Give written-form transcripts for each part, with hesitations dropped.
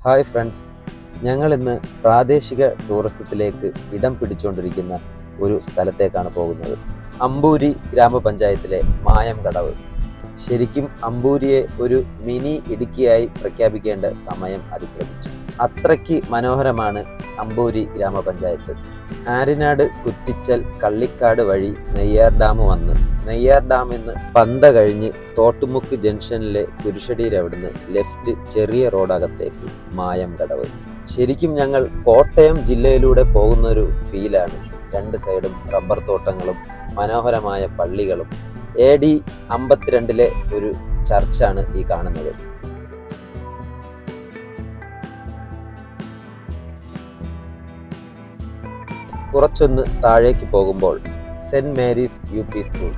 Hi friends, ഞങ്ങൾ ഇന്ന് പ്രാദേശിക ടൂറിസത്തിലേക്ക് ഇടം പിടിച്ചുകൊണ്ടിരിക്കുന്ന ഒരു സ്ഥലത്തേക്കാണ് പോകുന്നത്. അമ്പൂരി ഗ്രാമപഞ്ചായത്തിലെ മായംകടവ്. ശരിക്കും അമ്പൂരിയെ ഒരു മിനി ഇടുക്കിയായി പ്രഖ്യാപിക്കേണ്ട സമയം അതിക്രമിച്ചു. അത്രയ്ക്ക് മനോഹരമാണ് അമ്പൂരി ഗ്രാമപഞ്ചായത്ത്. ആര്യനാട്, കുറ്റിച്ചൽ, കള്ളിക്കാട് വഴി നെയ്യാർ ഡാം വന്ന് നെയ്യാർ ഡാമിൽ നിന്ന് പന്ത കഴിഞ്ഞ് തോട്ടുമുക്ക് ജംഗ്ഷനിലെ കുരിശടിയിൽ അവിടുന്ന് ലെഫ്റ്റ് ചെറിയ റോഡകത്തേക്ക് മായംകടവ്. ശരിക്കും ഞങ്ങൾ കോട്ടയം ജില്ലയിലൂടെ പോകുന്നൊരു ഫീലാണ്. രണ്ട് സൈഡും റബ്ബർ തോട്ടങ്ങളും മനോഹരമായ പള്ളികളും. AD 52 ഒരു ചർച്ചാണ് ഈ കാണുന്നത്. കുറച്ചൊന്ന് താഴേക്ക് പോകുമ്പോൾ സെന്റ് മേരീസ് UP സ്കൂൾ.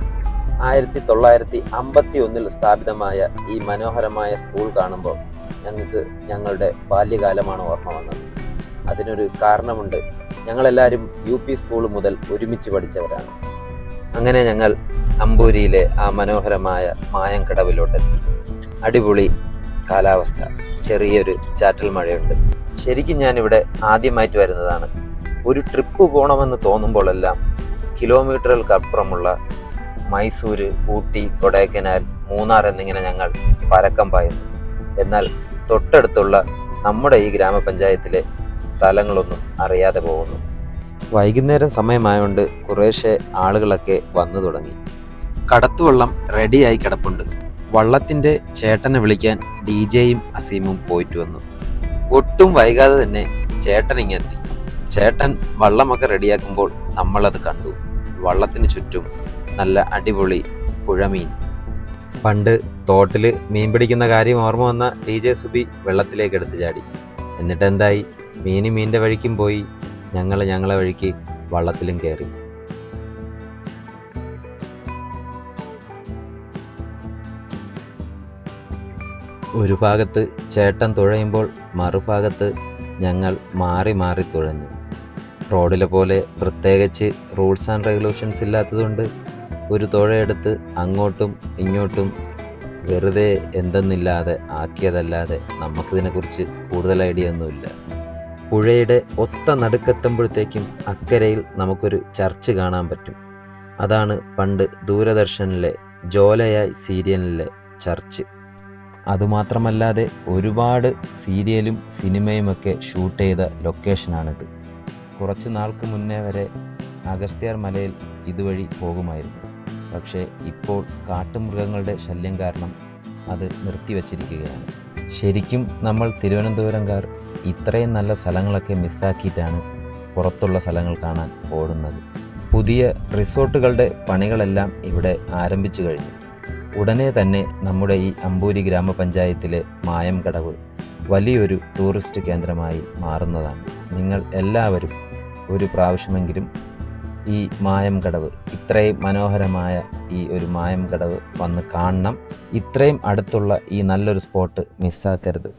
1951 സ്ഥാപിതമായ ഈ മനോഹരമായ സ്കൂൾ കാണുമ്പോൾ ഞങ്ങൾക്ക് ഞങ്ങളുടെ ബാല്യകാലമാണ് ഓർമ്മ വന്നത്. അതിനൊരു കാരണമുണ്ട്. ഞങ്ങളെല്ലാവരും UP സ്കൂൾ മുതൽ ഒരുമിച്ച് പഠിച്ചവരാണ്. അങ്ങനെ ഞങ്ങൾ അമ്പൂരിയിലെ ആ മനോഹരമായ മായംകടവിലോട്ടെത്തി. അടിപൊളി കാലാവസ്ഥ, ചെറിയൊരു ചാറ്റൽ മഴയുണ്ട്. ശരിക്കും ഞാനിവിടെ ആദ്യമായിട്ട് വരുന്നതാണ്. ഒരു ട്രിപ്പ് പോകണമെന്ന് തോന്നുമ്പോഴെല്ലാം കിലോമീറ്ററുകൾക്കപ്പുറമുള്ള മൈസൂര്, ഊട്ടി, കൊടൈക്കനാൽ, മൂന്നാർ എന്നിങ്ങനെ ഞങ്ങൾ പരക്കം പായുന്നു. എന്നാൽ തൊട്ടടുത്തുള്ള നമ്മുടെ ഈ ഗ്രാമപഞ്ചായത്തിലെ സ്ഥലങ്ങളൊന്നും അറിയാതെ പോകുന്നു. വൈകുന്നേരം സമയമായതുകൊണ്ട് കുറേശ്ശെ ആളുകളൊക്കെ വന്നു തുടങ്ങി. കടത്തുവള്ളം റെഡിയായി കിടപ്പുണ്ട്. വള്ളത്തിൻ്റെ ചേട്ടനെ വിളിക്കാൻ DJയും അസീമും പോയിട്ട് വന്നു. ഒട്ടും വൈകാതെ തന്നെ ചേട്ടൻ ഇങ്ങെത്തി. ചേട്ടൻ വള്ളമൊക്കെ റെഡിയാക്കുമ്പോൾ നമ്മളത് കണ്ടു. വള്ളത്തിന് ചുറ്റും നല്ല അടിപൊളി പുഴമീൻ. പണ്ട് തോട്ടിൽ മീൻ പിടിക്കുന്ന കാര്യം ഓർമ്മ വന്ന DJ സുബി വെള്ളത്തിലേക്ക് എടുത്ത് ചാടി. എന്നിട്ട് എന്തായി? മീൻ്റെ വഴിക്കും പോയി, ഞങ്ങളെ വഴിക്ക് വള്ളത്തിലും കയറി. ഒരു ഭാഗത്ത് ചേട്ടൻ തുഴയുമ്പോൾ മറുഭാഗത്ത് ഞങ്ങൾ മാറി മാറി തുഴഞ്ഞു. റോഡിലെ പോലെ പ്രത്യേകിച്ച് റൂൾസ് ആൻഡ് റെഗുലേഷൻസ് ഇല്ലാത്തതുകൊണ്ട് ഒരു തുഴയെടുത്ത് അങ്ങോട്ടും ഇങ്ങോട്ടും വെറുതെ എന്തെന്നില്ലാതെ ആക്കിയതല്ലാതെ നമുക്കിതിനെക്കുറിച്ച് കൂടുതൽ ഐഡിയ ഒന്നുമില്ല. പുഴയുടെ ഒത്ത നടുക്കെത്തുമ്പോഴത്തേക്കും അക്കരയിൽ നമുക്കൊരു ചർച്ച് കാണാൻ പറ്റും. അതാണ് പണ്ട് ദൂരദർശനിലെ ജോലയായി സീരിയലിലെ ചർച്ച്. അതുമാത്രമല്ലാതെ ഒരുപാട് സീരിയലും സിനിമയുമൊക്കെ ഷൂട്ട് ചെയ്ത ലൊക്കേഷനാണിത്. കുറച്ച് നാൾക്ക് മുന്നേ വരെ അഗസ്ത്യാർ മലയിൽ ഇതുവഴി പോകുമായിരുന്നു. പക്ഷേ ഇപ്പോൾ കാട്ടുമൃഗങ്ങളുടെ ശല്യം കാരണം അത് നിർത്തിവച്ചിരിക്കുകയാണ്. ശരിക്കും നമ്മൾ തിരുവനന്തപുരംകാർ ഇത്രയും നല്ല സ്ഥലങ്ങളൊക്കെ മിസ്സാക്കിയിട്ടാണ് പുറത്തുള്ള സ്ഥലങ്ങൾ കാണാൻ ഓടുന്നത്. പുതിയ റിസോർട്ടുകളുടെ പണികളെല്ലാം ഇവിടെ ആരംഭിച്ചു കഴിഞ്ഞു. ഉടനെ തന്നെ നമ്മുടെ ഈ അമ്പൂരി ഗ്രാമപഞ്ചായത്തിലെ മായംകടവ് വലിയൊരു ടൂറിസ്റ്റ് കേന്ദ്രമായി മാറുന്നതാണ്. നിങ്ങൾ എല്ലാവരും ഒരു പ്രാവശ്യമെങ്കിലും ഈ മായംകടവ്, ഇത്രയും മനോഹരമായ ഈ ഒരു മായംകടവ് വന്ന് കാണണം. ഇത്രയും അടുത്തുള്ള ഈ നല്ലൊരു സ്പോട്ട് മിസ്സാക്കരുത്.